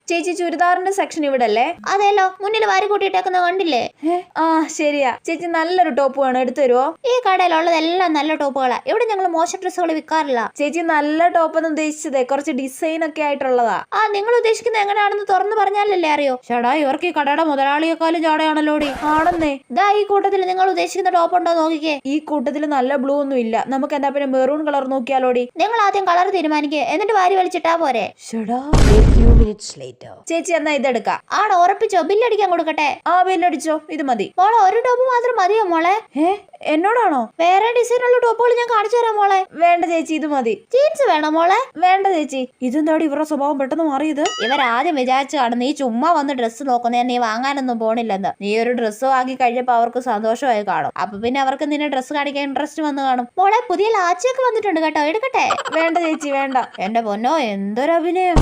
ചേച്ചി ചുരിദാറിന്റെ സെക്ഷൻ ഇവിടെ അല്ലേ? അതെല്ലോ, മുന്നിൽ വാരി കൂട്ടിയിട്ടേക്കുന്ന കണ്ടില്ലേ? ആ ശരിയാ. ചേച്ചി നല്ലൊരു ടോപ്പ് വേണം, എടുത്തു തരുമോ? ഈ കടയിലുള്ളതെല്ലാം നല്ല ടോപ്പുകളാ. ഇവിടെ ഞങ്ങൾ മോശം ഡ്രസ്സുകൾ വിൽക്കാറില്ല. ചേച്ചി നല്ല ടോപ്പ് എന്ന് ഉദ്ദേശിച്ചതേ കുറച്ച് ഡിസൈൻ ഒക്കെ ആയിട്ടുള്ളതാ. നിങ്ങൾ ഉദ്ദേശിക്കുന്നത് എങ്ങനെയാണെന്ന് തുറന്നു പറഞ്ഞാലല്ലേ അറിയോ? ചേടാ, ഇവർക്ക് ഈ കടയുടെ മുതലാളിയെക്കാളും ചാടയാണല്ലോടി. ആണെന്നേ. ഈ കൂട്ടത്തിൽ നിങ്ങൾ ഉദ്ദേശിക്കുന്ന ടോപ്പ് ഉണ്ടോ നോക്കിക്കേ. ഈ കൂട്ടത്തിൽ നല്ല ബ്ലൂ ഒന്നും ഇല്ല. നമുക്ക് എന്താ പിന്നെ മെറൂൺ കളർ നോക്കിയാലോടി? നിങ്ങൾ ആദ്യം കളർ തീരുമാനിക്കുക, എന്നിട്ട് വാരി വലിച്ചിട്ടാ പോരെ. ചേച്ചി എന്നാ ഇതെടുക്കാം. ആണോ? ഉറപ്പിച്ചോ? ബില്ലടിക്കാൻ കൊടുക്കട്ടെ? ബില്ലടിച്ചോ, ഇത് മതി. മോളെ, ഒരു ടോപ്പ് മാത്രം മതിയോ മോളെ? എന്നോടാണോ? വേറെ ഡിസൈനുള്ള ടോപ്പുകൾ ഞാൻ കാണിച്ചു തരാം മോളെ. വേണ്ട ചേച്ചി, ഇത് മതി. ജീൻസ് വേണോ മോളെ? വേണ്ട ചേച്ചി. ഇതെന്താടി ഇവരുടെ സ്വഭാവം പെട്ടെന്ന് മാറിയത്? ഇവരാദ്യം വിചാരിച്ചു കാണും നീ ചുമ്മാ വന്ന് ഡ്രസ്സ് നോക്കുന്നേ, നീ വാങ്ങാനൊന്നും പോണില്ലെന്ന്. നീ ഒരു ഡ്രസ്സ് വാങ്ങി കഴിഞ്ഞപ്പോ അവർക്ക് സന്തോഷമായി കാണും. അപ്പൊ പിന്നെ അവർക്ക് നിന്നെ ഡ്രസ്സ് കാണിക്കാൻ ഇൻട്രസ്റ്റ് വന്ന് കാണും. മോളെ, പുതിയ ലാച്ചൊക്കെ വന്നിട്ടുണ്ട് കേട്ടോ, എടുക്കട്ടെ? വേണ്ട ചേച്ചി, വേണ്ട. എന്റെ പൊന്നോ, എന്തൊരഭിനയം.